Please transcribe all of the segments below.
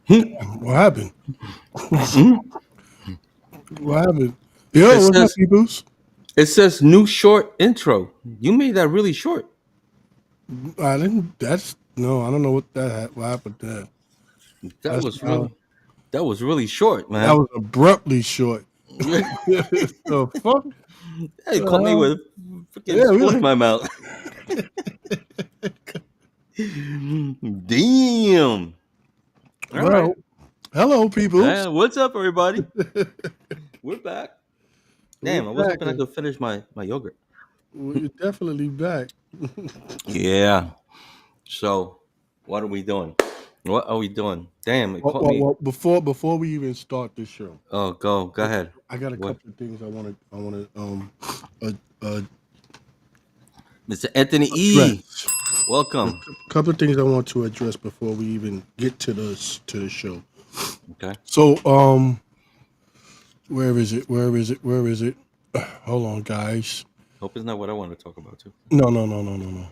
What happened? Mm. What happened? It Yo, what's up, says peoples? it says new short intro. You made that really short. I didn't. That's no. I don't know what what happened there. That That's was really short, that man. was abruptly short. Yeah, The fuck? you caught me with a freaking Yeah, we spoon in like. my mouth. Damn. All right. Well, hello, peoples. What's up, everybody? We're back. We're Damn, I was back, hoping I and could finish my yogurt. we're definitely back. Yeah. So, what are we doing? What are we doing? Damn, it caught me. Well, before we even start the show, Oh, go ahead. I got a What, couple of things I want to uh, uh, Mr. Anthony E. address. A Welcome. couple of things I want to address before we even get to the show. Okay. So, where is it? Where is it? Where is it? Hold on, guys. Hope it's not what I want to talk about too. No, no, no, no, no, no.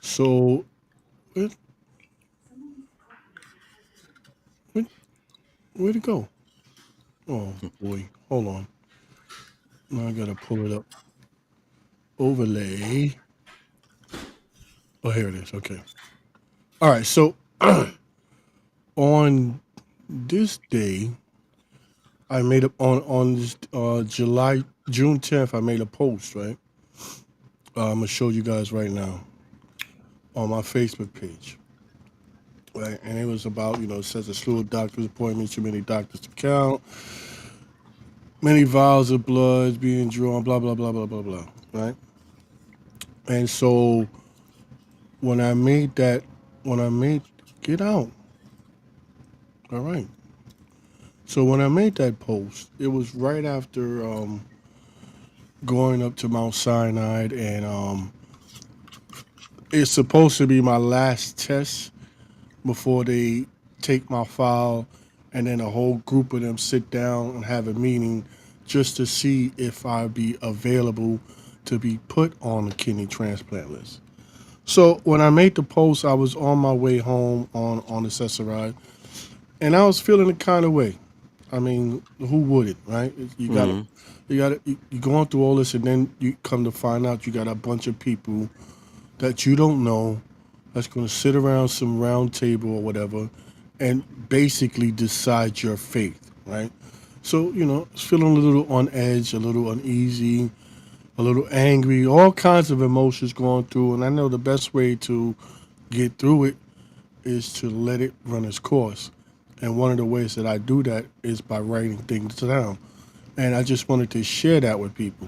So, where, where, where'd it go? Oh boy, hold on. Now I gotta pull it up. Overlay. Oh, here it is. Okay. All right. So, on this day, I made up on this June 10th. I made a post. Right. I'm gonna show you guys right now on my Facebook page. Right, and it was about it says a slew of doctor's appointments, too many doctors to count, many vials of blood being drawn, blah blah blah blah blah blah. Right, and so when I made that, when I made get out, all right. So when I made that post, it was right after going up to Mount Sinai, and it's supposed to be my last test before they take my file, and then a whole group of them sit down and have a meeting just to see if I'd be available to be put on the kidney transplant list. So when I made the post, I was on my way home on the Cesaride, and I was feeling the kind of way. I mean, who wouldn't, right? Hmm. You got to, you're going through all this, and then you come to find out you got a bunch of people that you don't know that's going to sit around some round table or whatever and basically decide your faith, right? So, it's feeling a little on edge, a little uneasy, a little angry, all kinds of emotions going through. And I know the best way to get through it is to let it run its course. And one of the ways that I do that is by writing things down. And I just wanted to share that with people.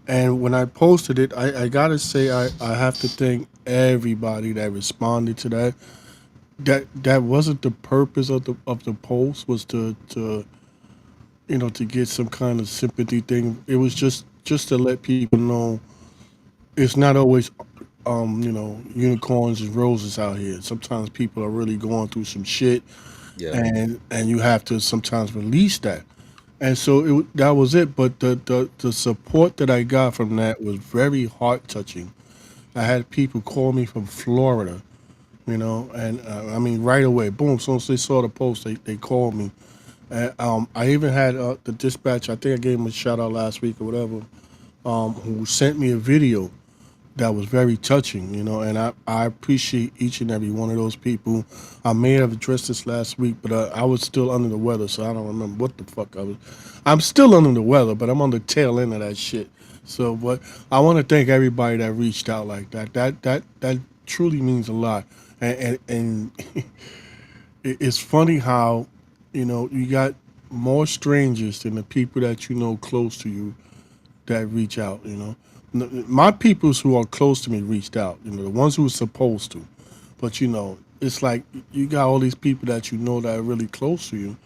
And when I posted it, I gotta say I have to thank everybody that responded to that. That wasn't the purpose of the post, was to get some kind of sympathy thing. It was just to let people know it's not always unicorns and roses out here. Sometimes people are really going through some shit, Yeah. and you have to sometimes release that. And so that was it. But the support that I got from that was very heart touching. I had people call me from Florida, and I mean right away, boom. As soon as they saw the post, they called me. And, I even had the dispatch. I think I gave him a shout out last week or whatever. Who sent me a video that was very touching, and I appreciate each and every one of those people. I may have addressed this last week, but I was still under the weather, so I don't remember what the fuck I was. I'm still under the weather, but I'm on the tail end of that shit. So, but I want to thank everybody that reached out like that. That truly means a lot, and it's funny how you got more strangers than the people that you know close to you that reach out. My peoples who are close to me reached out. The ones who were supposed to, but it's like you got all these people that you know that are really close to you,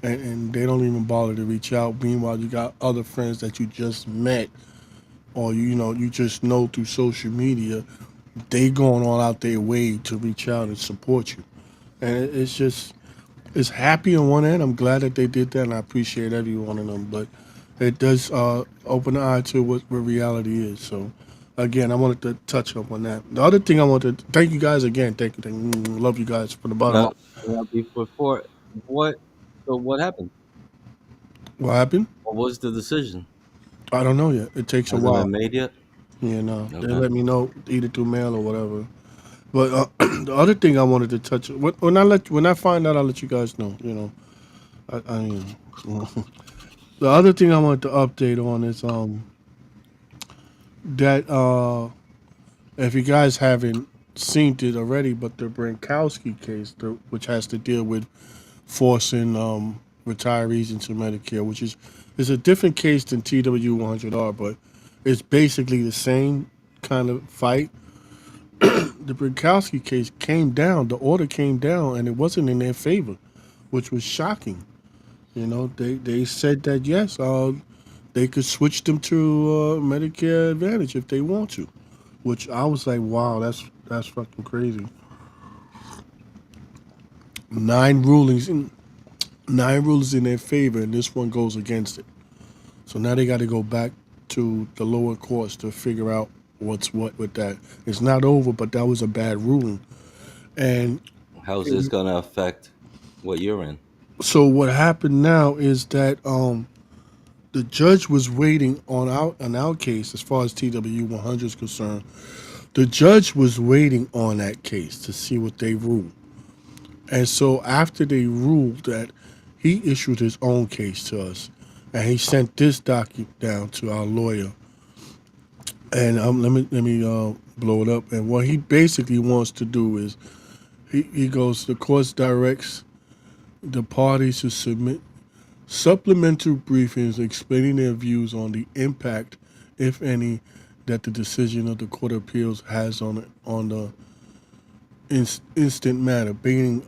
and they don't even bother to reach out. Meanwhile, you got other friends that you just met, or you just know through social media. They going all out their way to reach out and support you, and it's just it's happy on one end. I'm glad that they did that, and I appreciate every one of them. But it does open the eye to what reality is. So, again, I wanted to touch up on that. The other thing I wanted to thank you guys again. Thank you. Love you guys from the bottom. Now, before What? So what happened? What happened? What was the decision? I don't know yet. It takes a Hasn't been while. made yet. You know, they Okay. let me know either through mail or whatever. But the other thing I wanted to touch when I find out, I'll let you guys know. You know, the other thing I wanted to update on is that if you guys haven't seen it already, but the Brankowski case, which has to deal with forcing retirees into Medicare, which is a different case than TW100R, but it's basically the same kind of fight. The Brankowski case came down, the order came down, and it wasn't in their favor, which was shocking. You know, they said that yes, they could switch them to Medicare Advantage if they want to, which I was like, wow, that's fucking crazy. Nine rulings in nine rulings in their favor, and this one goes against it. So now they got to go back to the lower courts to figure out what's what with that. It's not over, but that was a bad ruling. And How's this gonna affect what you're in? so what happened now is that the judge was waiting on our case as far as TW100 is concerned. The judge was waiting on that case to see what they ruled. And so after they ruled that, he issued his own case to us, and he sent this document down to our lawyer. And let me blow it up. And what he basically wants to do is he goes, the court directs the parties to submit supplemental briefings explaining their views on the impact, if any, that the decision of the Court of Appeals has on the instant matter, being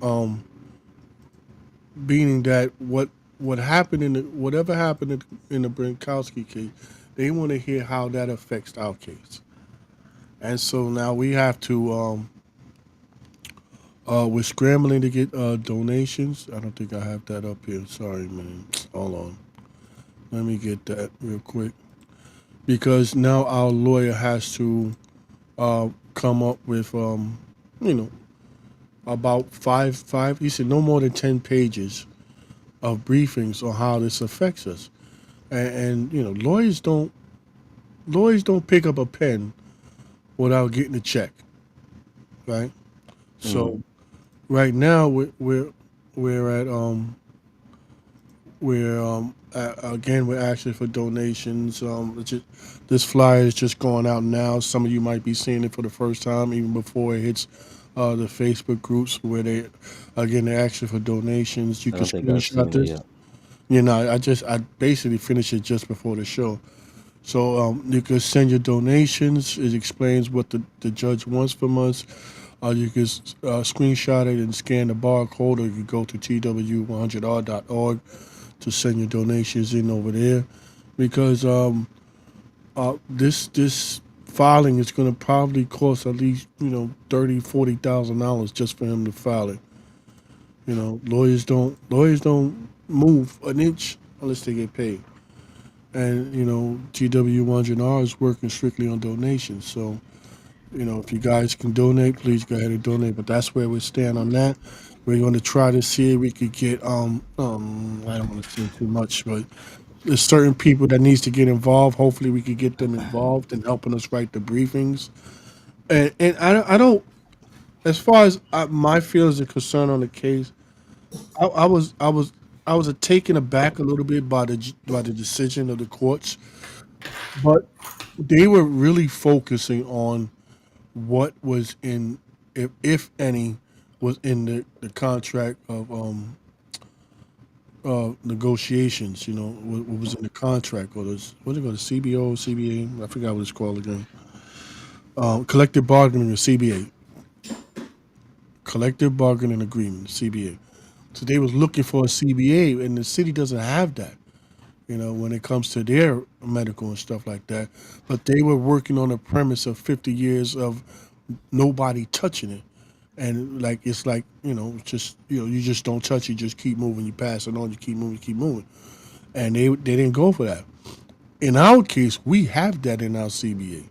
that what happened whatever happened in the Brinkowski case, they want to hear how that affects our case. And so now we have to we're scrambling to get donations. I don't think I have that up here. Sorry, man. Hold on. Let me get that real quick. Because now our lawyer has to come up with you know, about five he said no more than 10 pages of briefings on how this affects us. And you know, lawyers don't pick up a pen without getting a check, right? Hmm. So right now we're at we're again we're asking for donations. This flyer is just going out now. Some of you might be seeing it for the first time, even before it hits the Facebook groups where they're asking for donations. You I can don't think I've screenshot seen it this. yet. You know, I basically finished it just before the show. So you can send your donations. It explains what the judge wants from us. You can screenshot it and scan the barcode, or you can go to tw100r.org to send your donations in over there. Because this filing is going to probably cost at least $30,000-$40,000 just for him to file it. You know, lawyers don't move an inch unless they get paid. And TW100R is working strictly on donations. So if you guys can donate, please go ahead and donate. But that's where we stand on that. We're going to try to see if we could get I don't want to say too much, but there's certain people that needs to get involved. Hopefully, we could get them involved in helping us write the briefings. And I don't as far as my feelings are concerned on the case, I was taken aback a little bit by the decision of the courts, but they were really focusing on what was in, if any, was in the contract of negotiations. What was in the contract, or this, what is it called, the CBO, CBA? I forgot what it's called again. Collective bargaining, or CBA, collective bargaining agreement, CBA. So they was looking for a CBA, and the city doesn't have that. When it comes to their medical and stuff like that. But they were working on a premise of 50 years of nobody touching it. And like it's like, just you just don't touch it, just keep moving, you pass it on, you keep moving, you keep moving. And they didn't go for that. In our case, we have that in our CBA.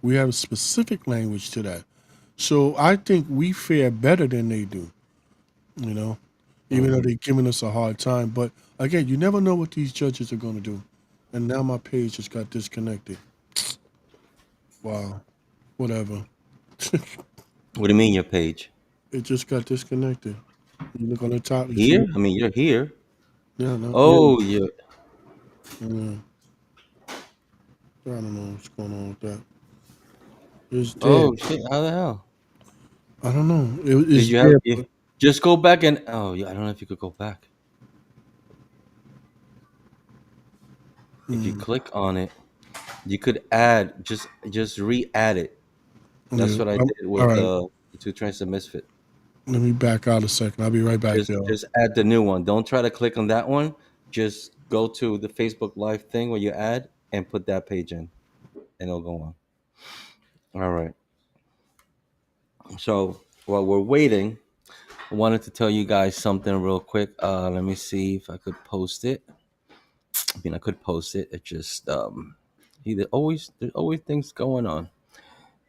We have a specific language to that. So I think we fare better than they do, you know. even though they're giving us a hard time. But again, you never know what these judges are going to do. And now my page just got disconnected. Wow, whatever. What do you mean your page? It just got disconnected. You look on the top, you see Here? it? I mean, you're here. Yeah, no, yeah, Oh, you. yeah. I don't know what's going on with that. It's dead. Oh shit! How the hell? I don't know. Did It's you have? dead, If but just go back and oh yeah, I don't know if you could go back. If you mm, click on it, you could add just re-add it. That's yeah. what I did All with right. the two trains of misfit. Let me back out a second. I'll be right back, y'all. Just add the new one. Don't try to click on that one. Just go to the Facebook Live thing where you add and put that page in, and it'll go on. All right. So while we're waiting, I wanted to tell you guys something real quick. Let me see if I could post it. I mean, I could post it. It just there's always things going on.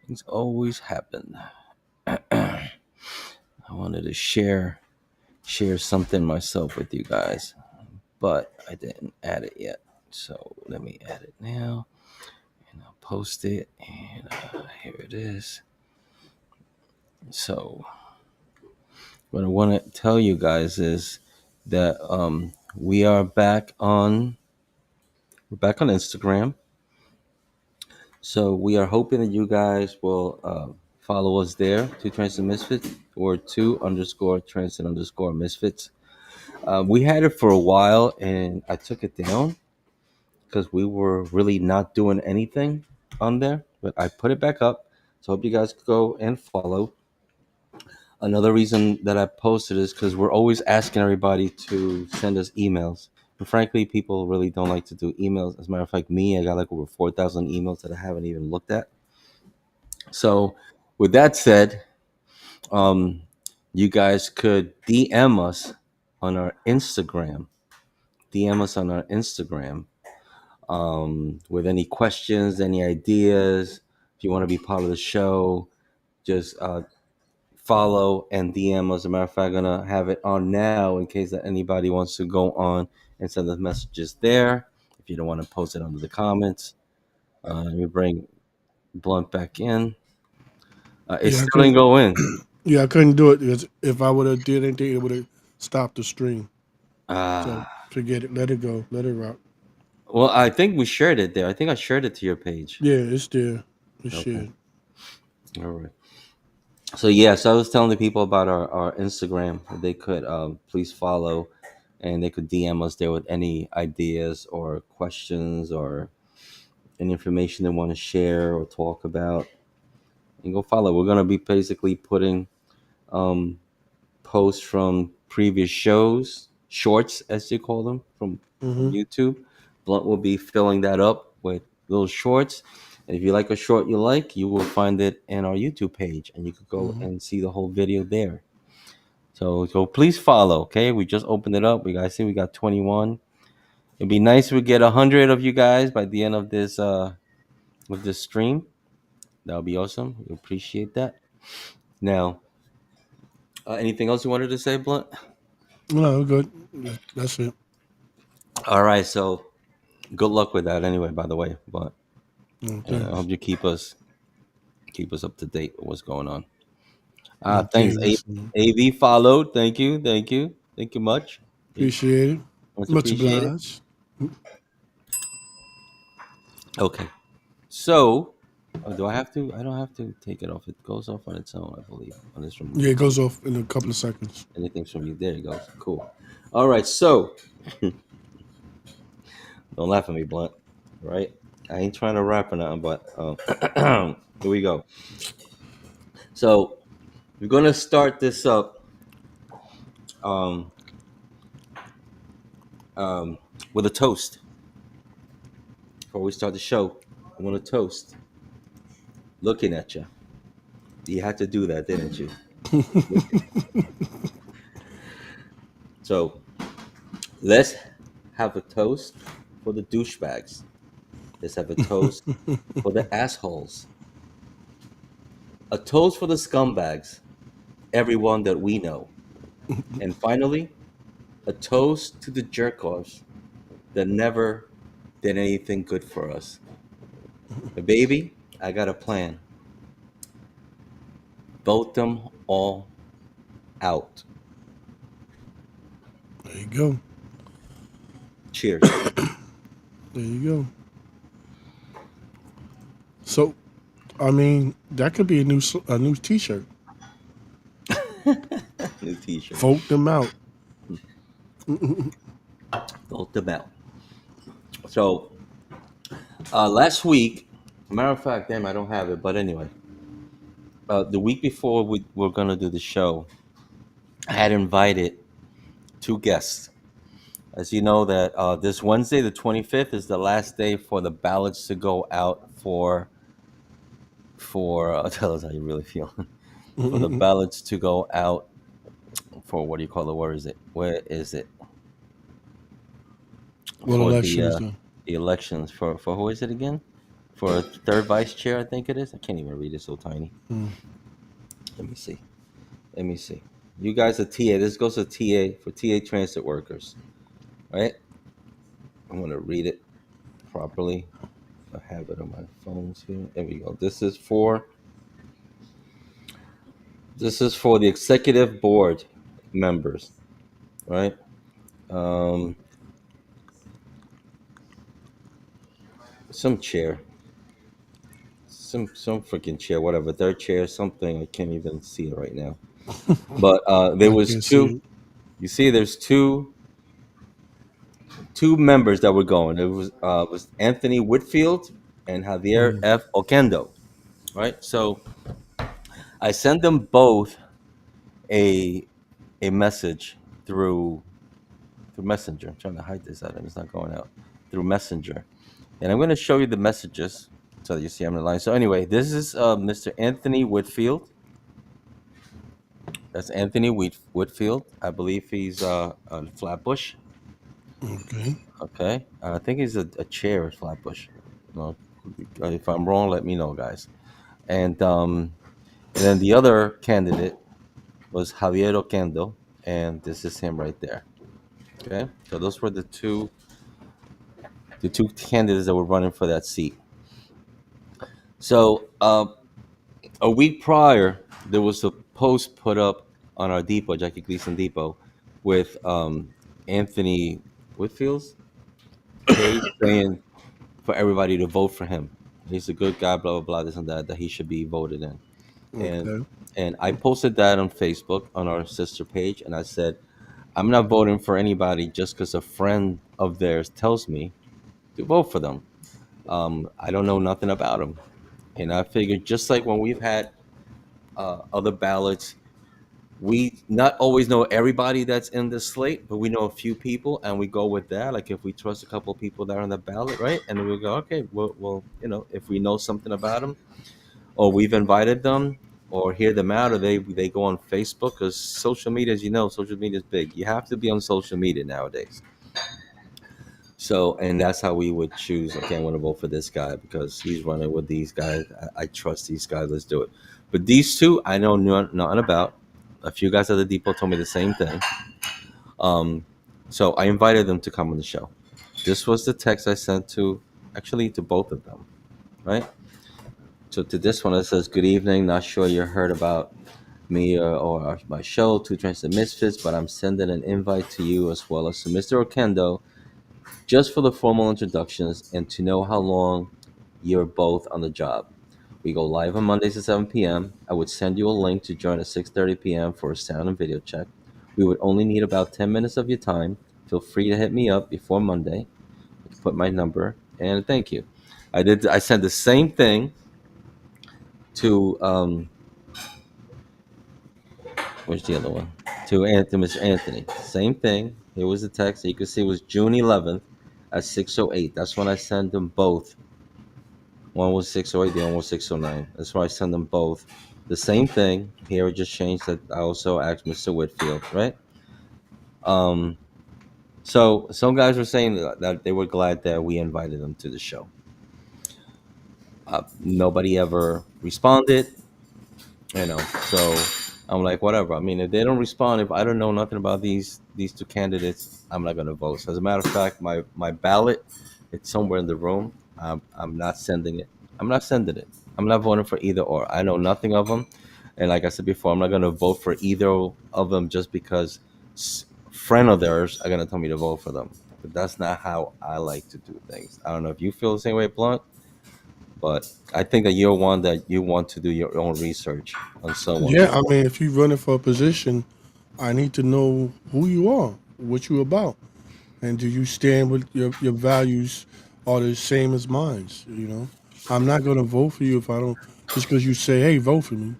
Things always happen. I wanted to share something myself with you guys, but I didn't add it yet. So let me add it now, and I'll post it. And here it is. So what I want to tell you guys is that we're back on Instagram. So we are hoping that you guys will follow us there, two Transit Misfits or two underscore Transit underscore Misfits. We had it for a while, and I took it down because we were really not doing anything on there. But I put it back up. So hope you guys go and follow. Another reason that I posted is because we're always asking everybody to send us emails. And frankly, people really don't like to do emails. As a matter of fact, me, I got like over 4,000 emails that I haven't even looked at. So, with that said, um, you guys could DM us on our Instagram. DM us on our Instagram with any questions, any ideas. If you want to be part of the show, just follow and DM us. As a matter of fact, I'm gonna have it on now in case that anybody wants to go on and send us messages there. If you don't want to post it under the comments, let me bring Blunt back in. It Yeah, I still didn't couldn't. go in. Yeah, I couldn't do it because if I would have did anything, it would have stopped the stream. So Ah. forget it. Let it go. Let it rock. Well, I think we shared it there. I think I shared it to your page. Yeah, it's there. It's Okay. shared. All right. So yeah, so I was telling the people about our Instagram. They could please follow, and they could DM us there with any ideas or questions or any information they want to share or talk about. And go follow. We're gonna be basically putting um, posts from previous shows, shorts as they call them, from Mm-hmm. YouTube. Blunt will be filling that up with little shorts. And if you like a short you like, you will find it in our YouTube page, and you could go Mm-hmm. and see the whole video there. So please follow. Okay, we just opened it up. We guys see we got 21. It'd be nice if we get 100 of you guys by the end of this with this stream. That would be awesome. We appreciate that. Now, anything else you wanted to say, Blunt? No, good. That's it. All right. So good luck with that anyway, by the way. But No, I thanks. hope you keep us up to date with what's going on. Thanks. Okay, listen. AV followed. Thank you much. Appreciate it. Much Much appreciated. obliged. Okay. So, do I have to? I don't have to take it off. It goes off on its own, I believe. Unless from Yeah, it goes off in a couple of seconds. anything's from you. There it goes. Cool. All right. So, don't laugh at me, Blunt. Right? I ain't trying to rap or nothing, but here we go. So, we're gonna start this up. Um, um, with a toast. Before we start the show, I want to toast. Looking at you. You had to do that, didn't you? So let's have a toast for the douchebags. Let's have a toast for the assholes. A toast for the scumbags, everyone that we know. And finally, A toast to the jerk-offs that never did anything good for us. But baby, I got a plan. Vote them all out. There you go. Cheers. There you go. So, I mean, that could be a new T-shirt. New T-shirt. Vote them out. Vote them out. So last week, matter of fact, damn, I don't have it. But anyway, the week before we were gonna do the show, I had invited two guests. As you know, that this Wednesday, the 25th, is the last day for the ballots to go out for tell us how you really feel for the What ballots to go out for what do you call it? Where is it? Where is it for elections though? the elections for who is it again? For third vice chair, I think it is. I can't even read it so tiny. Mm, Let me see. Let me see. You guys are TA. This goes to TA for TA transit workers, right? I'm gonna read it properly. I have it on my phones here. There we go. This is for the executive board members, right? Um, some chair, some freaking chair, whatever. Third chair, something. I can't even see it right now. But there I was can't see two. it. You see, there's two members that were going. It was Anthony Whitfield and Javier Mm, F. Oquendo, right? So I sent them both a a message through Messenger. I'm trying to hide this item; it's not going out through Messenger, and I'm going to show you the messages so that you see I'm in line. So anyway, this is Mr. Anthony Whitfield. That's Anthony Whitfield. I believe he's on Flatbush. okay. Okay, I think he's a chair at Flatbush. No, if I'm wrong, let me know, guys. And then the other candidate was Javier Oquendo, and this is him right there. Okay, so those were the two candidates that were running for that seat. So a week prior, there was a post put up on our depot, Jackie Gleason Depot, with Anthony Whitfield's page saying for everybody to vote for him. He's a good guy, blah blah blah, this and that he should be voted in. And Okay. and I posted that on Facebook on our sister page, and I said, I'm not voting for anybody just because a friend of theirs tells me to vote for them. I don't know nothing about them, and I figured just like when we've had other ballots, we not always know everybody that's in the slate, but we know a few people, and we go with that. Like if we trust a couple of people that are on the ballot, right? And then we go, okay, well, if we know something about them, or we've invited them, or hear them out, or they go on Facebook, because social media, as you know, social media is big. You have to be on social media nowadays. So, and that's how we would choose. Okay, I want to vote for this guy because he's running with these guys. I trust these guys. Let's do it. But these two, I know nothing about. A few guys at the depot told me the same thing. Um, so I invited them to come on the show. This was the text I sent to both of them, right? So to this one, it says, "Good evening. Not sure you heard about me or my show, Two Trains to Misfits, but I'm sending an invite to you as well as to Mr. Okendo just for the formal introductions and to know how long you're both on the job. We go live on Mondays at 7 p.m. I would send you a link to join at 6:30 p.m. for a sound and video check. We would only need about 10 minutes of your time. Feel free to hit me up before Monday. I can put my number and thank you." I sent the same thing to where's the other one? To Anthony, Mr. Anthony. Same thing. Here was the text. You can see it was June 11th at 6:08. That's when I sent them both. One was 6:08, the other was 6:09. That's why I send them both the same thing. Here it just changed that I also asked Mr. Whitfield, right? Um, so some guys were saying that they were glad that we invited them to the show. Nobody ever responded, you know. So I'm like, whatever. I mean, if they don't respond, if I don't know nothing about these two candidates, I'm not gonna vote. So as a matter of fact, my ballot, it's somewhere in the room. I'm not sending it. I'm not sending it. I'm not voting for either or. I know nothing of them, and like I said before, I'm not gonna vote for either of them just because friend of theirs are gonna tell me to vote for them. But that's not how I like to do things. I don't know if you feel the same way, Blunt, but I think that you're one that you want to do your own research on someone Yeah, I before. mean, if you're running for a position, I need to know who you are, what you about, and do you stand with your values are the same as mine? You know, I'm not going to vote for you if I don't just because you say, "Hey, vote for me."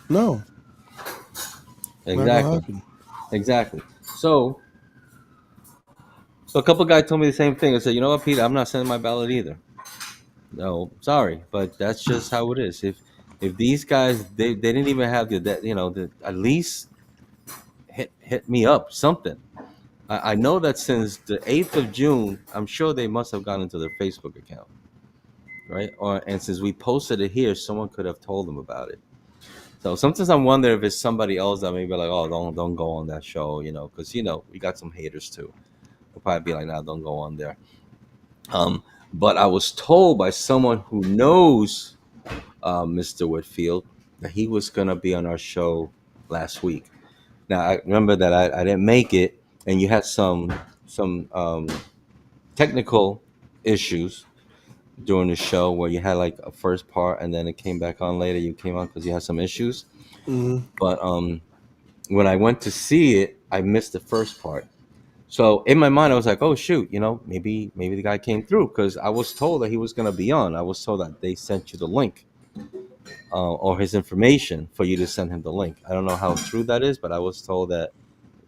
No, not going to Exactly. happen. Exactly. So a couple guys told me the same thing. I said, you know what, Pete, I'm not sending my ballot either. No, sorry, but that's just how it is. If these guys they didn't even have the that the at least hit me up something. I know that since the 8th of June, I'm sure they must have gone into their Facebook account, right? Or and since we posted it here, someone could have told them about it. So sometimes I wonder if it's somebody else that may be like, oh, don't go on that show, because we got some haters too. They'll probably be like, nah, don't go on there. Um, but I was told by someone who knows Mr. Whitfield that he was gonna be on our show last week. Now I remember that I didn't make it, and you had some technical issues during the show where you had like a first part and then it came back on later. You came on because you had some issues, Hmm. but when I went to see it, I missed the first part. So in my mind, I was like, "Oh shoot, maybe the guy came through," because I was told that he was going to be on. I was told that they sent you the link or his information for you to send him the link. I don't know how true that is, but I was told that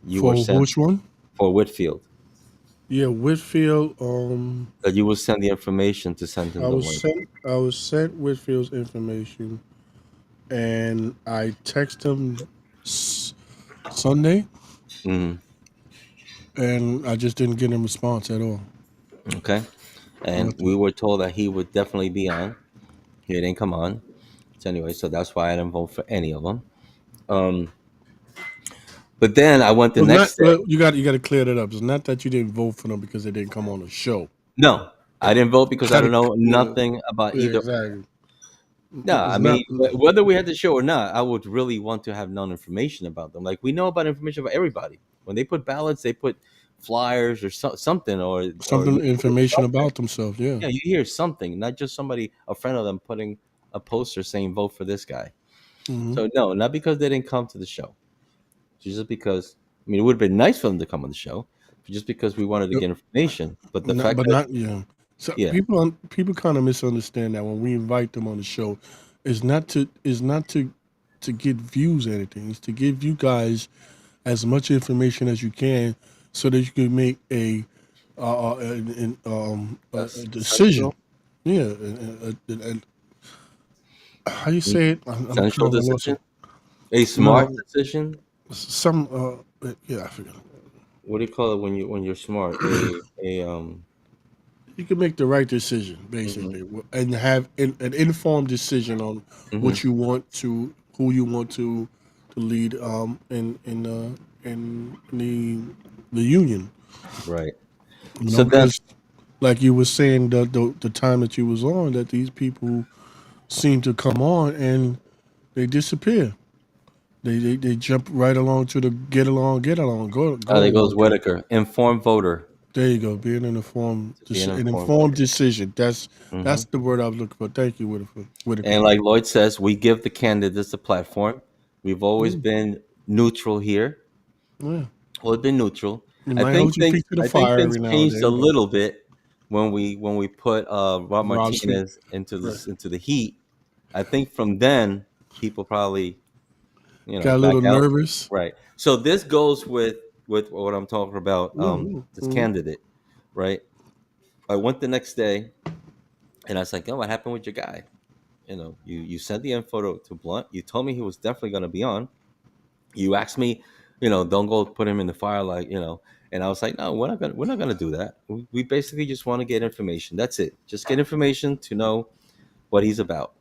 you were For sent which one? for Whitfield, Yeah, Whitfield. that you will send the information to send him the link. I was sent Whitfield's information, and I text him Sunday, Hmm. and I just didn't get a response at all. Okay, and Nothing. we were told that he would definitely be on. He didn't come on. So anyway, so that's why I didn't vote for any of them. Um, but then I went the Well, not next day. well, you got to clear that up. It's not that you didn't vote for them because they didn't come on the show. No, I didn't vote because I Got to don't know yeah, nothing about yeah, either. exactly. No, I It's not. mean, whether we had the show or not, I would really want to have known information about them. Like we know about information about everybody. When they put ballots, they put flyers or something, or Something you hear information something. about themselves. Yeah. Yeah, you hear something, not just somebody, a friend of them, putting a poster saying "Vote for this guy." Hmm. So no, not because they didn't come to the show, just because. I mean, it would have been nice for them to come on the show, but just because we wanted to Yep. get information. But the Not, fact but that, not yeah. So yeah, people kind of misunderstand that when we invite them on the show, is not to get views or anything. It's to give you guys as much information as you can so that you can make a decision. sensible, Yeah, how you say it? I'm sensual kind of lost decision, it. a smart No, decision. some yeah, I forgot. What do you call it when you're smart? A. You can make the right decision Mhm, basically, and have an informed decision on mhm, what you want to, who you want to lead in the union. right. You So know, then, because like you were saying, the time that you was on, that these people seem to come on and they disappear. They jump right along to the get along, go there goes along train. Whitaker, informed voter, There you go. Being an informed, to be an an informed informed voter. decision. Hmm. That's the word I was looking for. Thank you, Whitaker. And like Lloyd says, we give the candidates a platform. We've always Mm, been neutral here. yeah, Always been neutral. you I might think hold your things feet to the I think fire things every now and changed a then, but little bit when we put Rob Rob's feet, Martinez into right. the heat. I think from then people probably Got a back little out. nervous. Right. So this goes with what I'm talking about. This Mm. candidate, right? I went the next day and I was like, "Oh, what happened with your guy? You sent the info to Blunt. You told me he was definitely going to be on. You asked me, don't go put him in the fire, like And I was like, no, we're not gonna do that. We basically just want to get information. That's it. Just get information to know what he's about.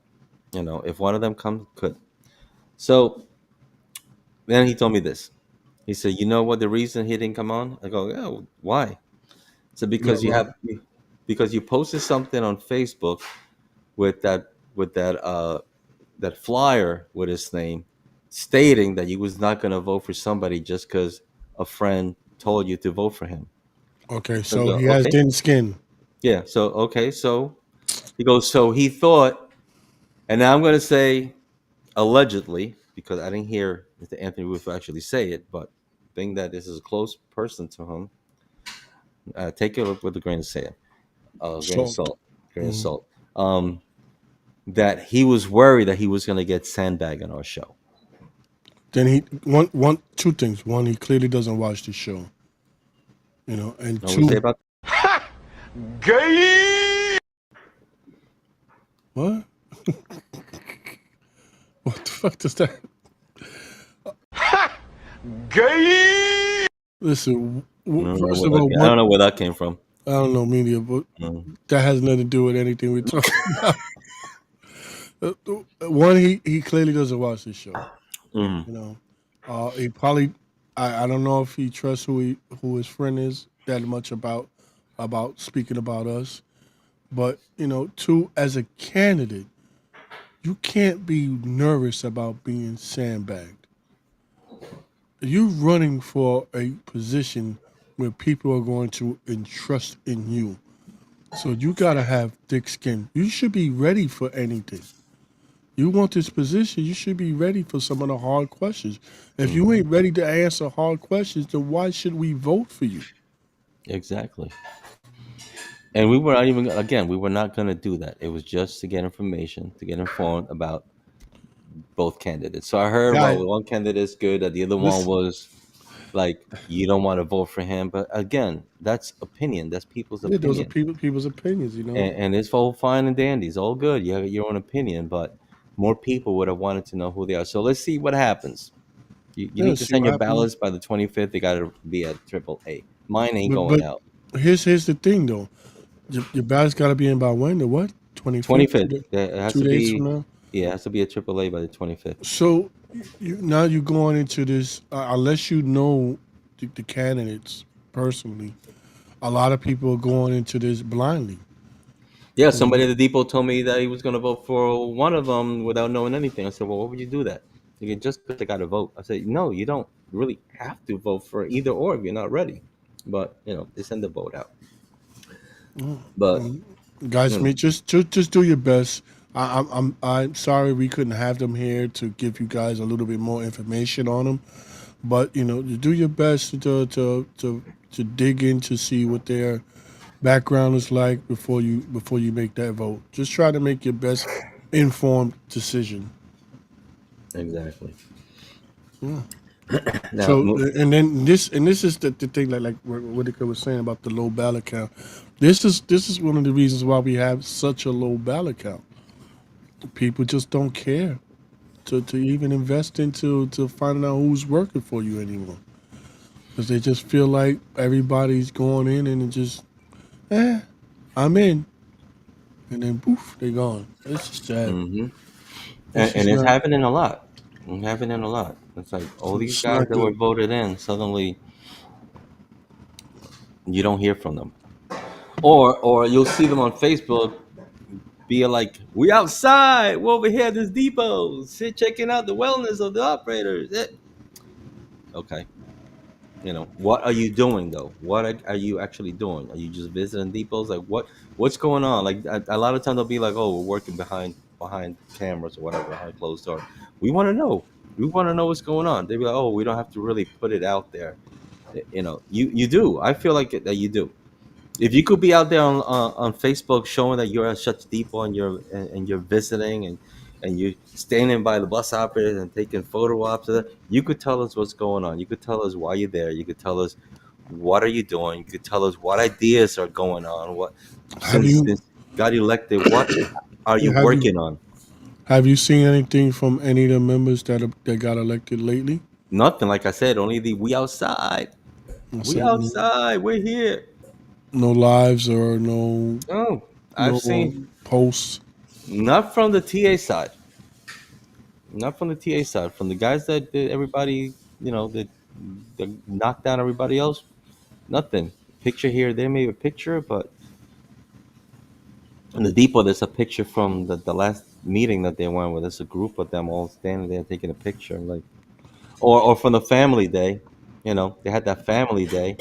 If one of them comes, could. So Then he told me this. He said, "You know what? The reason he didn't come on?" I go, "Yeah, why?" So Yeah, because you well, have because you posted something on Facebook with that flyer with his name, stating that you was not going to vote for somebody just because a friend told you to vote for him. okay, I so go, he has okay, thin skin. yeah. So okay, so he goes, so he thought, and now I'm going to say allegedly because I didn't hear Mr. Anthony Russo actually say it, but being that this is a close person to him, take it with a grain of salt. Grain of So salt. Grain of mhm. salt. Um, that he was worried that he was going to get sandbagged on our show. Then two things. One, he clearly doesn't watch the show, you know, and Know what we say two, about Gay! what? What the fuck does that? Gay! Listen, first of all, I don't know where that came from. I don't know media, but Mm. that has nothing to do with anything we're talking about. One, he clearly doesn't watch this show. Mm. You know, he probably I don't know if he trusts who his friend is that much about speaking about us. But you know, two, as a candidate, you can't be nervous about being sandbagged. You're running for a position where people are going to entrust in you. So you gotta have thick skin. You should be ready for anything. You want this position, you should be ready for some of the hard questions. If you Hmm. ain't ready to answer hard questions, then why should we vote for you? Exactly. And we were not even again. We were not going to do that. It was just to get information, to get informed about both candidates. So I heard, Guy, well, one candidate is good, that the other one listen, was like you don't want to vote for him. But again, that's opinion. That's people's yeah, those are opinion, people's opinions, you know. and it's all fine and dandy. It's all good. You have your own opinion, but more people would have wanted to know who they are. So let's see what happens. You Yeah, need to see send what your happens. ballots by the 25th. They got to be at triple A. Mine ain't But going out. here's the thing though. Your ballot's got to be in by when? The what? 25th? 25th. It has 2 to days from be, now. yeah, it has to be a triple A by the 25th. So now you're going into this unless you know the candidates personally. A lot of people are going into this blindly. Yeah, You know, somebody at the depot told me that he was going to vote for one of them without knowing anything. I said, well, what would you do that? He said, just because I got to vote. I said, no, you don't really have to vote for either or if you're not ready. But, they send the vote out. But, um, guys, you know, me just do your best. I'm sorry we couldn't have them here to give you guys a little bit more information on them, but you know, you do your best to dig in to see what their background is like before you make that vote. Just try to make your best informed decision. exactly. Yeah. Now, So and then this is the thing like what Whitaker was saying about the low ballot count. This is one of the reasons why we have such a low ballot count. People just don't care to even invest into to finding out who's working for you anymore because they just feel like everybody's going in and it just I'm in and then poof they gone. It's just sad. hmm It's and just it's not. happening a lot. It's happening a lot. It's like all these It's guys not that were good. voted in, suddenly you don't hear from them. Or you'll see them on Facebook be like, we outside, we're over here at this depot, sit checking out the wellness of the operators. Okay, what are you doing though? What are you actually doing? Are you just visiting depots? Like what's going on? Like a lot of times they'll be like, oh, we're working behind cameras or whatever, behind closed doors. We want to know. We want to know what's going on. They'd be like, oh, we don't have to really put it out there. You do. I feel like that you do. If you could be out there on Facebook showing that you're at such depot and you're visiting and you're standing by the bus operators and taking photo ops of it, you could tell us what's going on. You could tell us why you're there. You could tell us what are you doing. You could tell us what ideas are going on. What Have since you you got elected, what are you have you working on? have you seen anything from any of the members that got elected lately? Nothing. Like I said, only the we outside. I We said outside. We're here. no lives or no Oh, I've no seen posts. not from the TA side. Not from the TA side, from the guys that did everybody, that knocked down everybody else. Nothing. Picture here, they made a picture, but in the depot, there's a picture from the last meeting that they went with. There's a group of them all standing there taking a picture, like, or from the family day. They had that family day,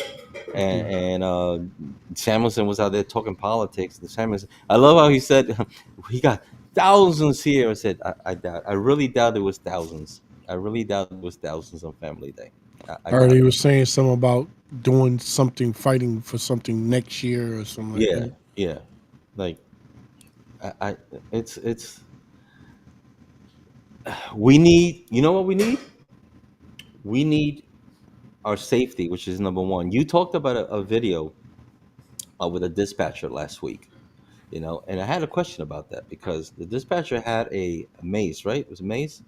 Mm. and Samuelson was out there talking politics. The Samuelson, I love how he said, "We got thousands here." I said, "I doubt. I really doubt it was thousands. I really doubt it was thousands on Family Day. I I heard doubt he it." was saying something about doing something, fighting for something next year or something like Yeah, that. yeah. Like I it's we need. You know what we need? We need our safety, which is number one. You talked about a video with a dispatcher last week. And I had a question about that because the dispatcher had a mace, right? It was a mace.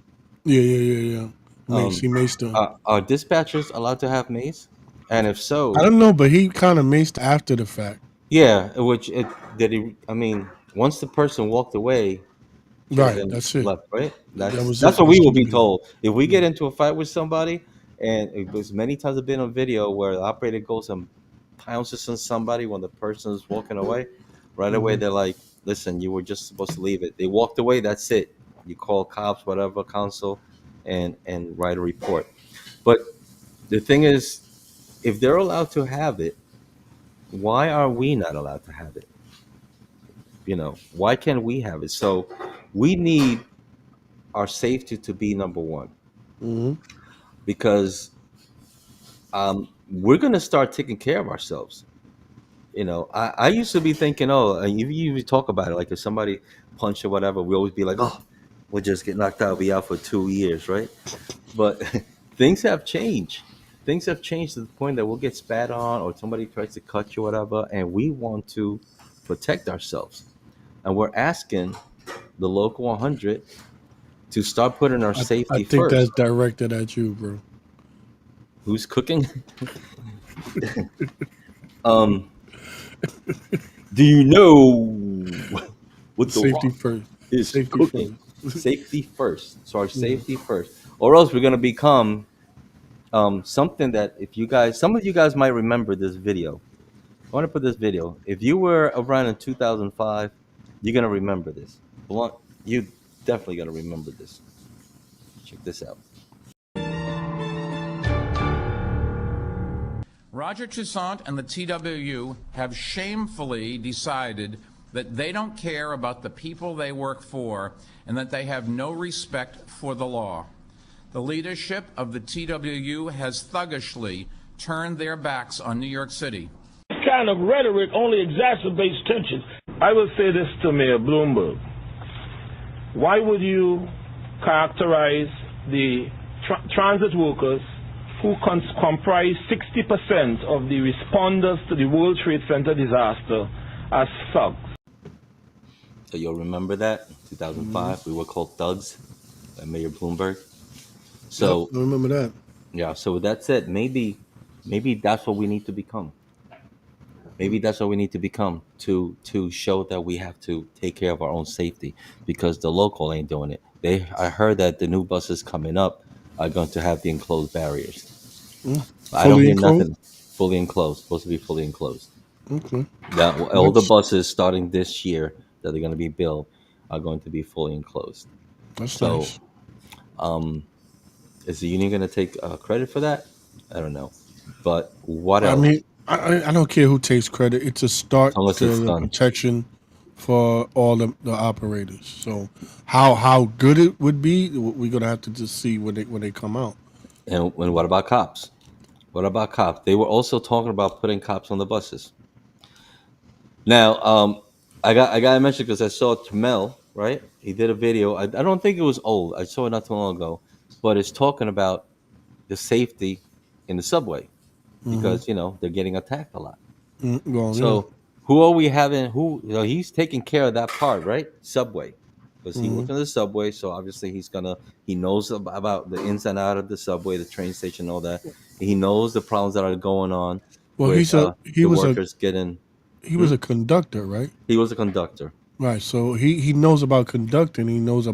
Yeah, yeah, yeah, yeah. Mace, Um, he maced him. are dispatchers allowed to have mace? And if I so, don't know, but he kind of maced after the fact. yeah, which it did he? I mean, once the person walked away, should have Right, been that's it. left, right? That That's was that's it. what It we will should be have been. told. If we get Yeah. into a fight with somebody, and it was many times have been on video where the operator goes and pounces on somebody when the person is walking away, right away Hmm. they're like, "Listen, you were just supposed to leave it." They walked away. That's it. You call cops, whatever, council, and write a report. But the thing is, if they're allowed to have it, why are we not allowed to have it? Why can't we have it? So we need our safety to be number one Hmm. because we're going to start taking care of ourselves. I used to be thinking, oh, and you talk about it, like if somebody punched or whatever, we always be like, oh, we'll just get knocked out, be out for 2 years, right? But things have changed. Things have changed to the point that we'll get spat on or somebody tries to cut you, whatever, and we want to protect ourselves. And we're asking the local 100 to start putting our I safety think that's first. directed at you, bro. Who's cooking? um, do you know what the Safety rock first. is Safety cooking? first. Safety first. So our Yeah. safety first, or else we're gonna become something that if you guys, some of you guys might remember this video. I want to put this video. If you were around in 2005, you're gonna remember this. Blunt, you definitely gonna remember this. Check this out. Roger Toussaint and the TWU have shamefully decided that they don't care about the people they work for and that they have no respect for the law. The leadership of the TWU has thuggishly turned their backs on New York City. This kind of rhetoric only exacerbates tension. I will say this to Mayor Bloomberg. Why would you characterize the transit workers who comprise 60% of the responders to the World Trade Center disaster as thugs? So you'll remember that Hmm. 2005, we were called thugs by Mayor Bloomberg. Yep, So I remember that. yeah, so with that said, maybe that's what we need to become. Maybe that's what we need to become to show that we have to take care of our own safety because the local ain't doing it. I heard that the new buses coming up are going to have the enclosed barriers. Mm. I don't Fully hear enclosed. nothing. Fully enclosed, supposed to be fully enclosed. Okay. That all the That's buses starting this year that are going to be built are going to be fully enclosed. that's So, nice. um, is the union going to take credit for that? I don't know. But what I else? mean, I don't care who takes credit. It's a As start long as it's to the done. protection for all the operators. So how good it would be, we're gonna have to just see when they come out. And what about cops? What about cops? They were also talking about putting cops on the buses. Now, I got to mention because I saw Tamel, right? He did a video. I don't think it was old. I saw it not too long ago, but it's talking about the safety in the subway Hmm. because they're getting attacked a lot. Well, yeah. So who are we having? Who he's taking care of that part, right? Subway, because he Hmm. works in the subway, so obviously he knows about the ins and out of the subway, the train station, all that. He knows the problems that are going on Well, with he the was workers getting. he Hmm? was a conductor, right? He was a conductor. Right. So he knows about conducting. He knows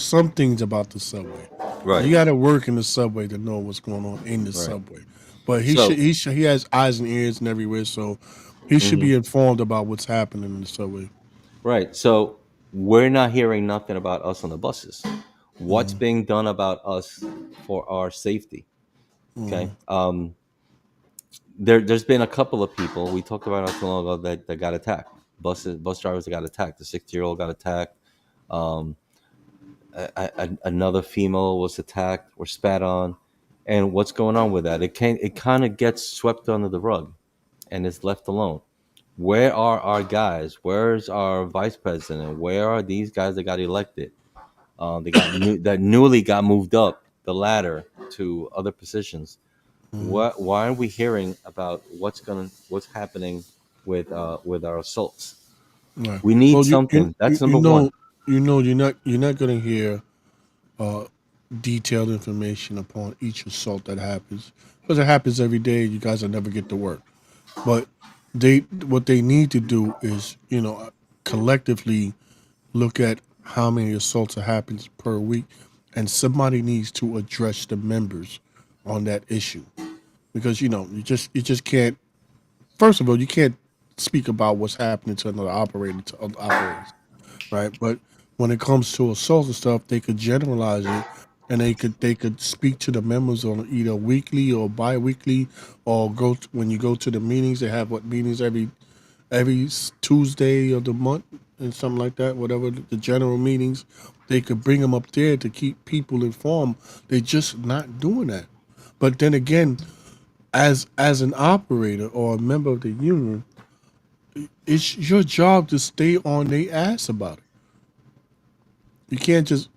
some things about the subway. Right. You got to work in the subway to know what's going on in the Right. subway. But So, he has eyes and ears and everywhere, so he should mhm. be informed about what's happening in the subway. Right. So we're not hearing nothing about us on the buses. What's Mm-hmm. being done about us for our safety? Okay. Mm-hmm. There's been a couple of people we talked about not too long ago that got attacked. Bus drivers that got attacked. The 60-year-old got attacked. Um, Another female was attacked or spat on. And what's going on with that? It kind of gets swept under the rug and is left alone. Where are our guys? Where's our vice president? Where are these guys that got elected? They that newly got moved up the ladder to other positions. Mm-hmm. What? Why are we hearing about what's happening with our assaults? Right. We need Well, something. That's number one. you're not going to hear uh, detailed information upon each assault that happens because it happens every day. You guys will never get to work. But what they need to do is, collectively look at how many assaults happens per week, and somebody needs to address the members on that issue because you just can't. First of all, you can't speak about what's happening to another operator to other operators, right? But when it comes to assault and stuff, they could generalize it, and they could speak to the members on either weekly or bi-weekly, or when you go to the meetings. They have what meetings every Tuesday of the month and something like that. Whatever the general meetings, they could bring them up there to keep people informed. They're just not doing that. But then again, as an operator or a member of the union, it's your job to stay on their ass about it. You can't just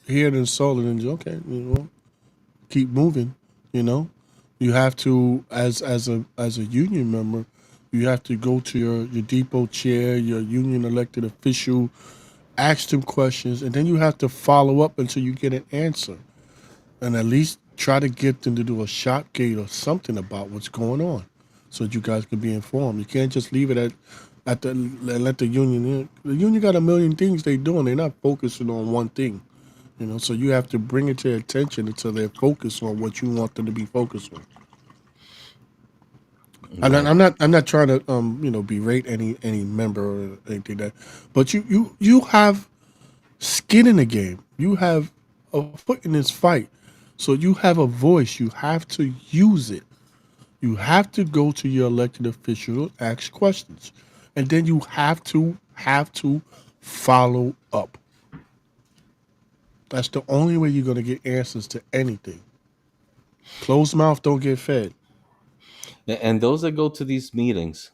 hear an insult and then okay, keep moving. You know, you have to as a union member, you have to go to your depot chair, your union elected official, ask them questions, and then you have to follow up until you get an answer, and at least try to get them to do a shop gate or something about what's going on, so that you guys can be informed. You can't just leave it at the let the union in. The union got a million things they doing. They're not focusing on one thing. So you have to bring it to their attention until they're focused on what you want them to be focused on. Right. I'm not trying to berate any member or anything that, but you have skin in the game. You have a foot in this fight, so you have a voice. You have to use it. You have to go to your elected official, ask questions, and then you have to follow up. That's the only way you're gonna get answers to anything. Closed mouth don't get fed. And those that go to these meetings,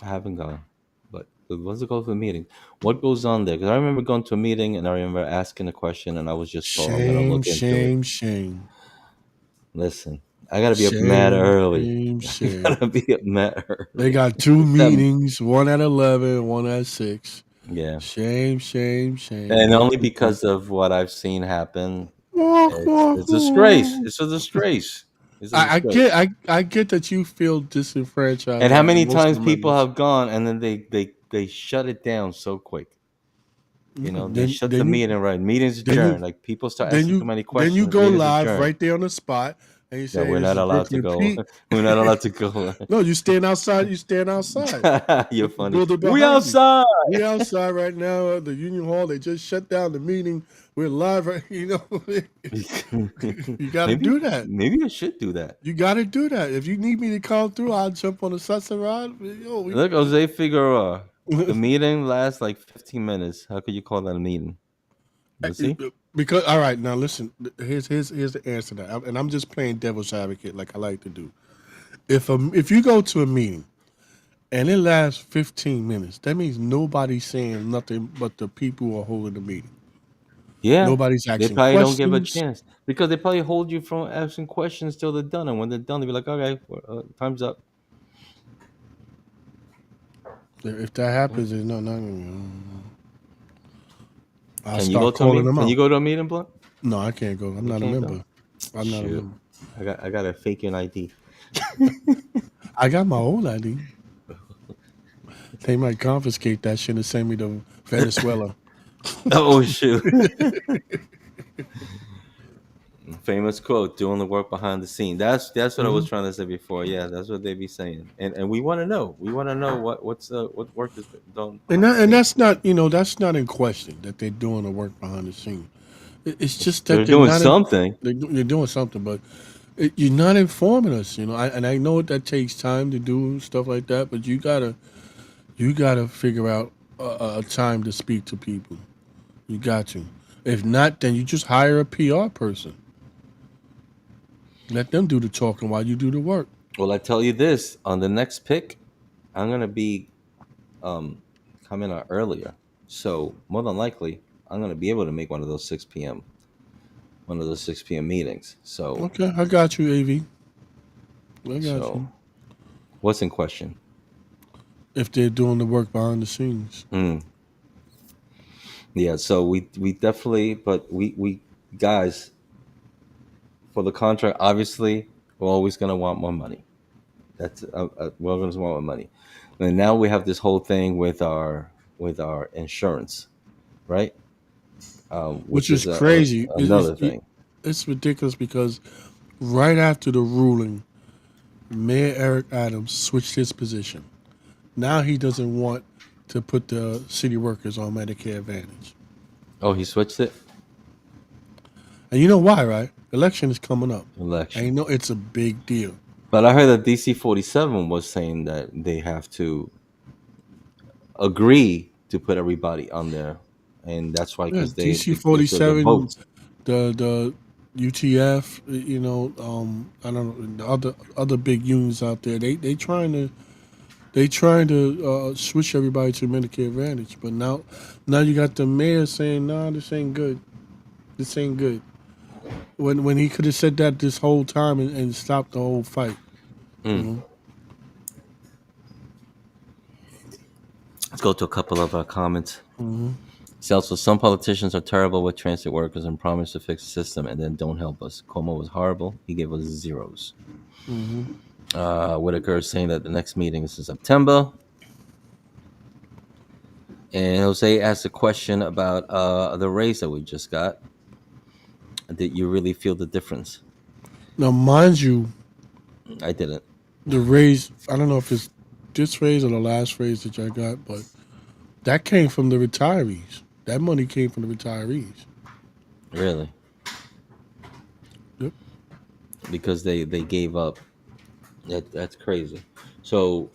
I haven't gone, but the ones that go to the meeting, what goes on there? Because I remember going to a meeting and I remember asking a question, and I was just told I'm gonna Shame, look into it. shame, shame. Listen, I gotta be up mad Shame, early. shame, I shame. gotta be up mad They early. got two Them, meetings, one at 11, one at 6. yeah, Shame, shame, shame. and These only people. because of what I've seen happen. Walk, walk, It's a disgrace. walk. It's a disgrace. It's a I disgrace. get I get that you feel disenfranchised And how like many most of times the people members. have gone and then they shut it down so quick. No, They then shut the then you meeting, right? Meetings then you adjourned. Like people start then asking too you many then you questions. go Meetings live adjourned. right there on the spot and you Yeah, say, we're "Hey, this not is allowed to Brooklyn go. Pete." We're not allowed to go. No, you stand outside. You stand outside You're with the funny. building We behind you. outside. We outside right now at the Union Hall. They just shut down the meeting. We're live right. You got to maybe do that. maybe I should do that. You got to do that. If you need me to come through, I'll jump on the sunset ride. Yo, Look, Jose Figueroa. The meeting lasts like 15 minutes. How could you call that a meeting? Let's see. because all right, now listen. Here's the answer to that, and I'm just playing devil's advocate like I like to do. If you go to a meeting and it lasts 15 minutes, that means nobody's saying nothing but the people who are holding the meeting. Yeah, Nobody's they asking probably don't give a questions. chance because they probably hold you from asking questions till they're done, and when they're done, they be like, "Okay, time's up." If that Yeah. happens, there's I'll Can you go start to a calling meeting? them Can you out. go to a meeting, Blunt? No, I can't go. I'm You not a can't go. member. I'm not a Shoot, member. I got to fake an ID. I got my old ID. They might confiscate that shit and send me to Venezuela. Oh shoot! Famous quote: "Doing the work behind the scene." That's what I was Mhm. trying to say before. Yeah, that's what they be saying, and we want to know. We want to know what work is done And behind the scene. that's not, that's not in question that they're doing the work behind the scene. It's just that They're they're doing not in, something. they're doing something, but you're not informing us. And I know that takes time to do stuff like that, but you gotta figure out a time to speak to people. You got to. If not, then you just hire a PR person. Let them do the talking while you do the work. Well, I tell you this: on the next pick, I'm gonna be um coming out earlier, so more than likely, I'm gonna be able to make one of those 6 p.m. meetings. Okay, I got you, Av. I got So you. what's in question? If they're doing the work behind the scenes. Mm, yeah, so we definitely, but we guys, for the contract, obviously, we're always gonna want more money. That's we're always want more money. And now we have this whole thing with our insurance, right? Which Which is is crazy. another thing. It's ridiculous because right after the ruling, Mayor Eric Adams switched his position. Now he doesn't want to put the city workers on Medicare Advantage. Oh, he switched it. And you know why, right? Election is coming up. And you Election. know it's a big deal. But I heard that DC 47 was saying that they have to agree to put everybody on there, and that's why Yeah, because DC the 47, votes. the UTF, I don't know, the other big unions out there. They trying to switch everybody to Medicare Advantage, but now you got the mayor saying, "Nah, this ain't good. This ain't good." When he could have said that this whole time and stopped the whole fight. You Mm. know. Let's go to a couple of comments. Hmm. See, also, some politicians are terrible with transit workers and promise to fix the system and then don't help us. Cuomo was horrible. He gave us zeros. Hmm. Whitaker is saying that the next meeting is in September. And Jose asked a question about the raise that we just got. Did you really feel the difference? Now, mind you, I didn't. the raise. I don't know if it's this raise or the last raise that I got, but that came from the retirees. That money came from the retirees. Really. Yep. Because they gave up. That's crazy. So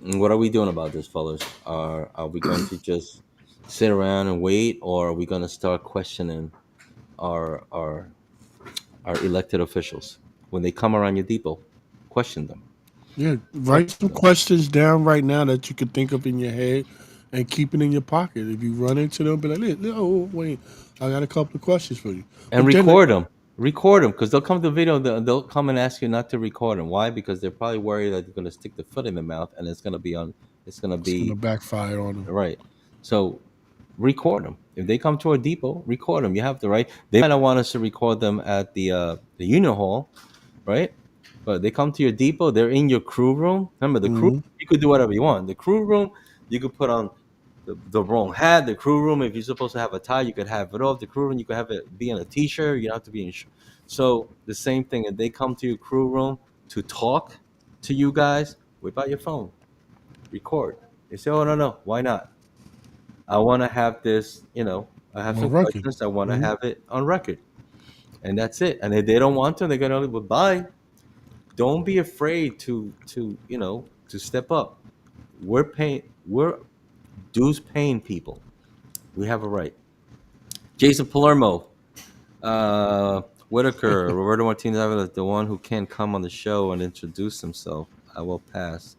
what are we doing about this, fellas? Are we going to just sit around and wait, or are we going to start questioning our our our elected officials when they come around your depot? Question them. Yeah. Write Question some them. questions down right now that you could think of in your head, and keep it in your pocket. If you run into them, be like, "Oh, wait, I got a couple of questions for you." And But then, record them. Record them because they'll come to video. They'll come and ask you not to record them. Why? Because they're probably worried that you're going to stick the foot in their mouth and it's going to be on. It's going to it's gonna be backfire on them. right. So record them. If they come to a depot, record them. You have the right. They might not want us to record them at the union hall, right? But they come to your depot. They're in your crew room. Remember, the crew. Hmm. You could do whatever you want. The crew room. You could put on the wrong hat. The crew room. If you're supposed to have a tie, you could have it off. The crew room. You could have it be in a t-shirt. You don't have to be in. So the same thing. If they come to your crew room to talk to you guys, whip out your phone, record. They say, "Oh no, why not? I want to have this, I have On some record. questions. I want to Hmm. have it on record." And that's it. And if they don't want to, they're going to, well, bye. Don't be afraid to step up. We're dues paying people. We have a right. Jason Palermo, Whitaker, Roberto Martinez Avila, the one who can't come on the show and introduce himself. I will pass.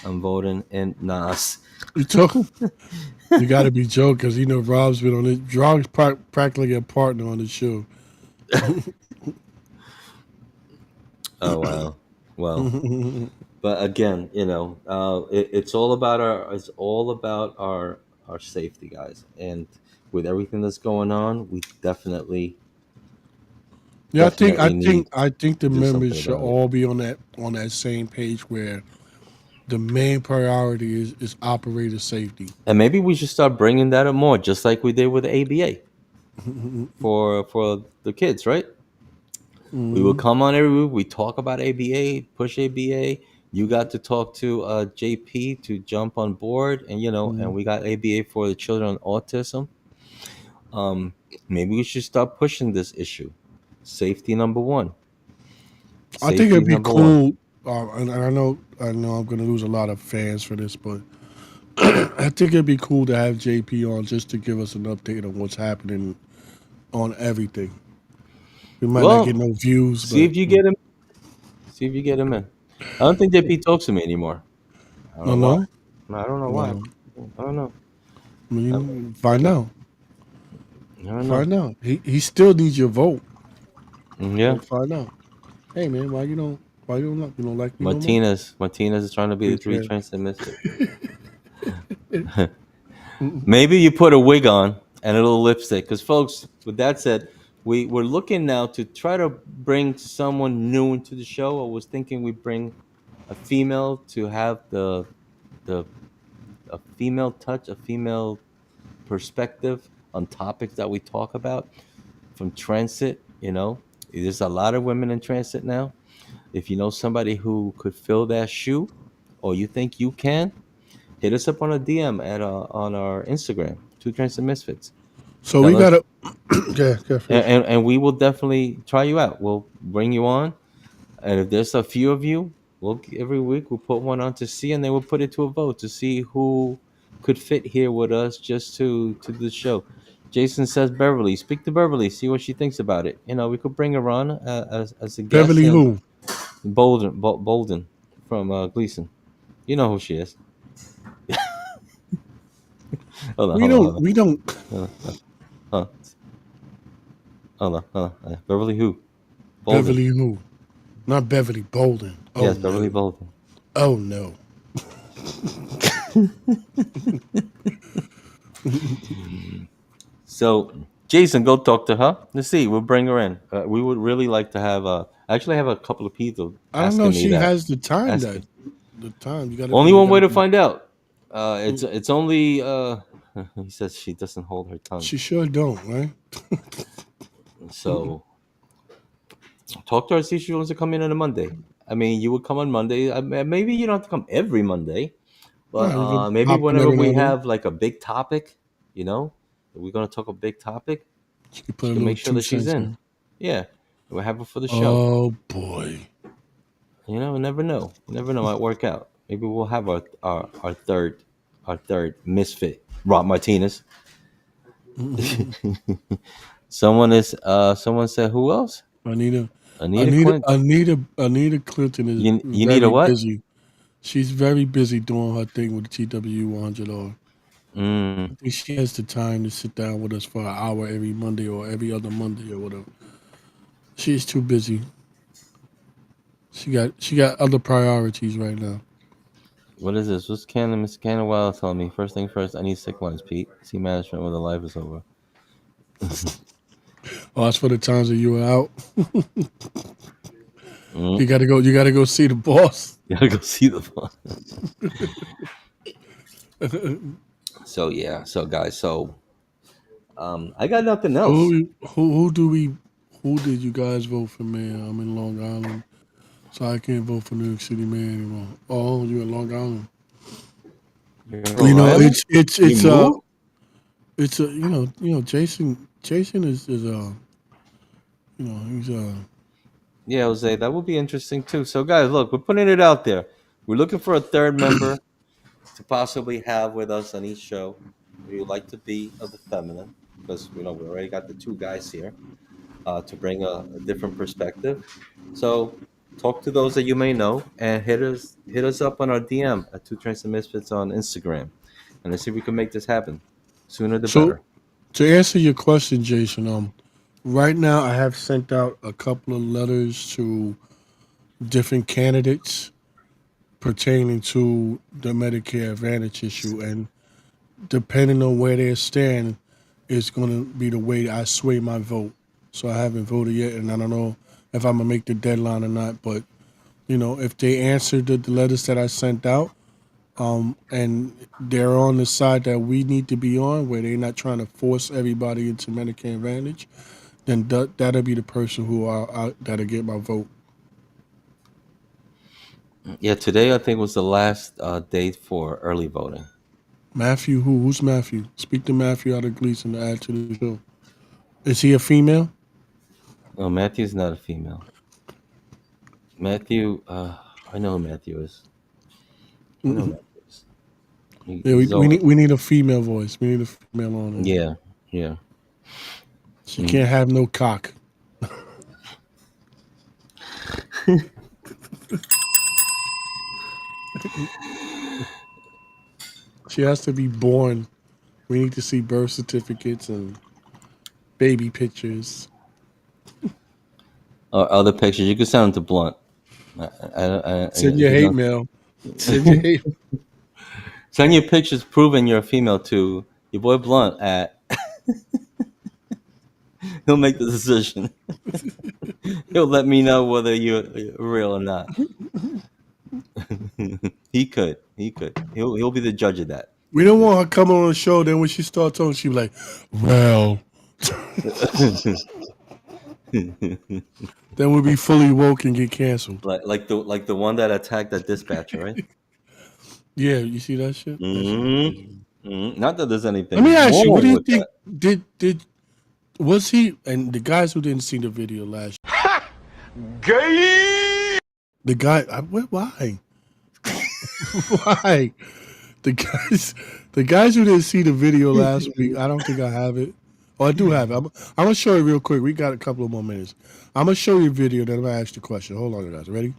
I'm voting in Nas. You talk. You got to be joking because Rob's been on it. Rob's practically a partner on the show. Oh wow. Well, but again, it's all about our safety, guys. And with everything that's going on, we definitely Yeah, I think I definitely think need I think to the do members something should about it. all be on that same page where the main priority is operator safety. And maybe we should start bringing that up more, just like we did with the ABA for the kids, right? We would Hmm. come on every week. We talk about ABA, push ABA. You got to talk to JP to jump on board, and and we got ABA for the children on autism. Um, Maybe we should start pushing this issue. Safety number one. I think Safety it'd is be number one. cool. And I know I'm gonna lose a lot of fans for this, but I think it'd be cool to have JP on just to give us an update on what's happening on everything. We might not get Well, no views, see but if you get him. See if you get him in. I don't think JP talks to me anymore. I don't no, know why. no, I don't know why. no. I don't know. I I mean, find don't out. know. Find out. He still needs your vote, Yeah. but find out. Hey man, why you don't like me no more? Martinez is trying to be the Bitch three ass. trains misfit. Maybe you put a wig on and a little lipstick. Because, folks, with that said, we're looking now to try to bring someone new into the show. I was thinking we bring a female to have the a female touch, a female perspective on topics that we talk about from transit. There's a lot of women in transit now. If you know somebody who could fill that shoe, or you think you can, hit us up on a DM on our Instagram, Two Transit Misfits. So we Tell us, gotta yeah, and, fish. and we will definitely try you out. We'll bring you on, and if there's a few of you, every week we'll put one on to see, and then we'll put it to a vote to see who could fit here with us just to do the show. Jason says Beverly. Speak to Beverly. See what she thinks about it. We could bring her on as a guest. Beverly who? Bolden from Gleason. You know who she is. Hold on, We hold on, don't hold on. we don't Hold on. Huh. Hold on, hold on. Beverly who? Bolden. Beverly who? Not Beverly Bolden. Oh Yes, Beverly no. Bolden. Oh no. So, Jason, go talk to her. Let's see. We'll bring her in. We would really like to have. I actually have a couple of people I don't know asking if me she that. has the time Asking. that the time. You gotta be Only you one way gotta to be find out. It's only. He says she doesn't hold her tongue. she sure don't, right? So talk to her. See if she wants to come in on a Monday. I mean, you would come on Monday. Maybe you don't have to come every Monday. But Right, you can maybe pop in whenever every now we and then. have like a big topic, we're gonna talk a big topic. She can put She a can little make sure two that she's cents in. in. Yeah, we'll have her for the show. Oh boy. Never know. You never know. Might work out. Maybe we'll have our third misfit, Rob Martinez. Someone said who else? Anita Anita Quinn. Anita Clinton is You need a very what? busy. She's very busy doing her thing with the TW 100R. Mm, I think she has the time to sit down with us for an hour every Monday or every other Monday or whatever. She's too busy. She got other priorities right now. what is this? What's Cannon? Mr. Cannon Wild telling me. First thing first, I need sick ones, Pete. See management when the life is over. Oh, that's for the times that you were out. Mm, You gotta go. You gotta go see the boss. gotta go see the fun. So yeah, so guys, I got nothing So else. who did you guys vote for mayor? I'm in Long Island, so I can't vote for New York City mayor anymore. Oh, you in Long Island? You're in You Long know, Island? You moved? Jason is he's Yeah, Jose, that would be interesting too. So, guys, look, we're putting it out there. We're looking for a third member to possibly have with us on each show. We would like to be of the feminine because we already got the two guys here to bring a different perspective. So, talk to those that you may know and hit us up on our DM at Two Trains and Misfits on Instagram, and let's see if we can make this happen. Sooner the so better. to answer your question, Jason. Right now I have sent out a couple of letters to different candidates pertaining to the Medicare Advantage issue, and depending on where they stand, is going to be the way I sway my vote. So I haven't voted yet, and I don't know if I'm gonna make the deadline or not. But if they answer the letters that I sent out, and they're on the side that we need to be on, where they're not trying to force everybody into Medicare Advantage, then that'll be the person who that'll get my vote. Yeah, today I think was the last date for early voting. Matthew, who's Matthew? Speak to Matthew out of Gleason to add to the show. Is he a female? No, Matthew's not a female. Matthew, I know who Matthew is. I know who Matthew is. Yeah, He's always, we need a female voice. We need a female on it. yeah, yeah. She can't have no cock. She has to be born. We need to see birth certificates and baby pictures. Or other pictures. You could send them to Blunt. Send your hate mail. Send your hate. Send your pictures proving you're a female to your boy Blunt at. He'll make the decision. He'll let me know whether you're real or not. He could. He'll be the judge of that. We don't want her coming on the show. Then when she starts talking, she be like, "Well." Then we'll be fully woke and get canceled. like the one that attacked that dispatcher, right? Yeah, you see that shit? Not that there's anything. Let me ask you, what do you with think? that. Was he, and the guys who didn't see the video last Gay! the guy, why? Why? The guys who didn't see the video last week, I don't think I have it. Oh, I do have it. I'm going to show you real quick. We got a couple of more minutes. I'm going to show you a video, then I'm going to ask the question. Hold on, guys. Ready?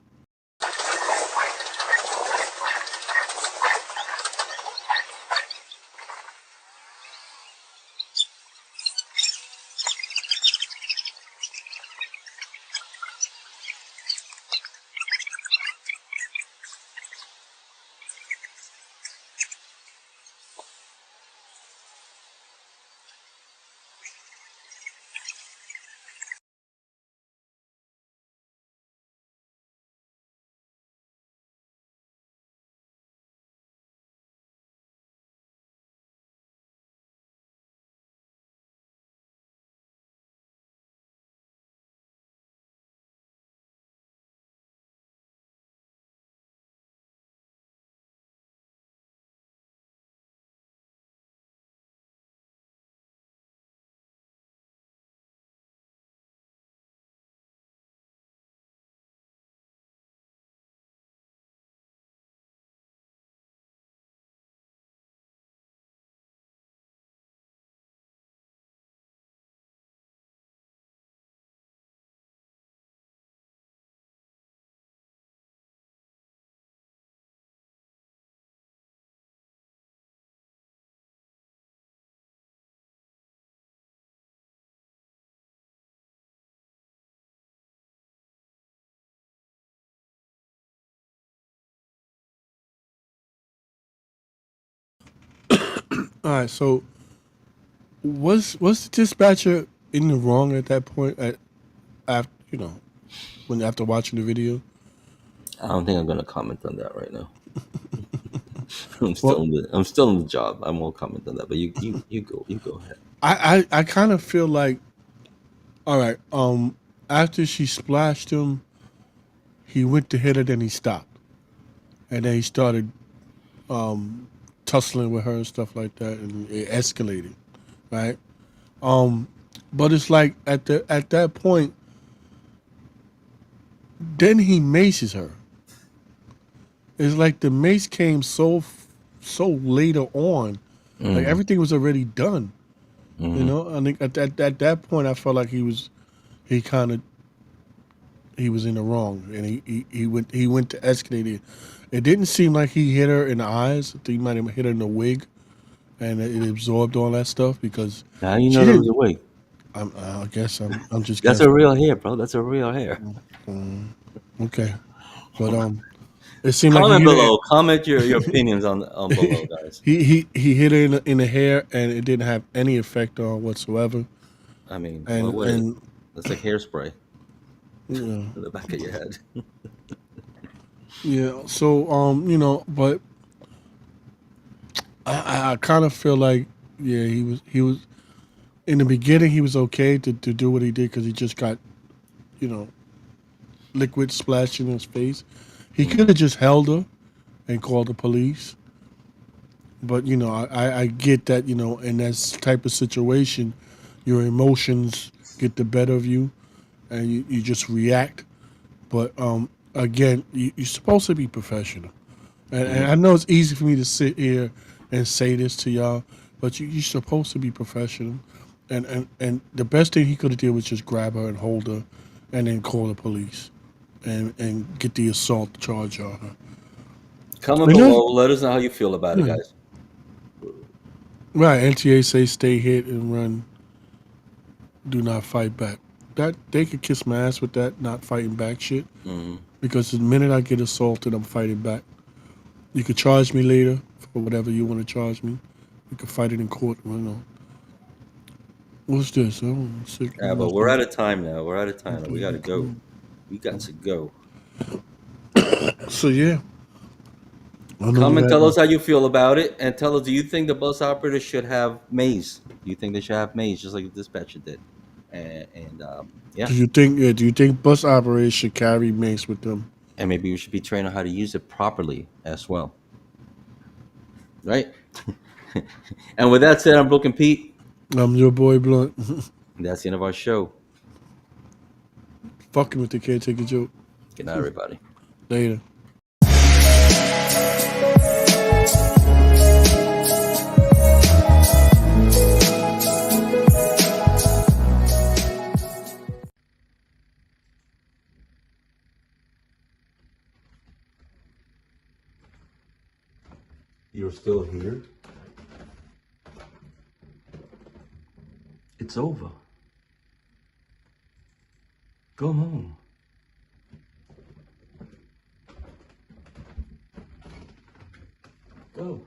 All right, so was the dispatcher in the wrong at that point? After after watching the video, I don't think I'm gonna comment on that right now. I'm well, still in the job. I won't comment on that. But you go ahead. I kind of feel like, all right, after she splashed him, he went to hit her, then he stopped, and then he started tussling with her and stuff like that, and it escalated, right? But it's like at that point, then he maces her. It's like the mace came so later on, like everything was already done. You know, I think at that point, I felt like he was in the wrong, and he went to escalate it. It didn't seem like he hit her in the eyes. I think he might have hit her in the wig, and it absorbed all that stuff because Now you she know there was didn't. a wig. I guess I'm just That's guessing. a real hair, bro. That's a real hair. Okay, but it seemed like he Comment hit her. below. Comment your opinions on below, guys. He hit her in the hair, and it didn't have any effect on whatsoever. I mean, And what is it? and That's like hairspray you know, in the back of your head. yeah. So but I kind of feel like, yeah, he was in the beginning he was okay to do what he did because he just got, you know, liquid splashed in his face. He could have just held her and called the police. But I get that, in that type of situation, your emotions get the better of you, and you just react. But again, you're supposed to be professional. And I know it's easy for me to sit here and say this to y'all, but you're supposed to be professional. And the best thing he could have did was just grab her and hold her, and then call the police, and get the assault charge on her. Comment And that's below. Let us know how you feel about it, yeah, guys. right. NTA say stay hit and run. Do not fight back. That they could kiss my ass with that not fighting back shit. Hmm. Because the minute I get assaulted, I'm fighting back. You could charge me later for whatever you want to charge me. We could fight it in court. What's this? Oh, I'm sick. Yeah, but we're out of time now. We're out of time now. We got to go. We got to go. So yeah, other than Comment, tell that, us how you feel about it, and tell us, do you think the bus operator should have maze? Do you think they should have maze, just like the dispatcher did? Yeah, do you think bus operators should carry mace with them? and maybe we should be trained on how to use it properly as well, right? And with that said, I'm Broken Pete, I'm your boy Blunt. and that's the end of our show. Fucking with the kid, take a joke. Good night, everybody. Later. You're still here? It's over. Go home. Go.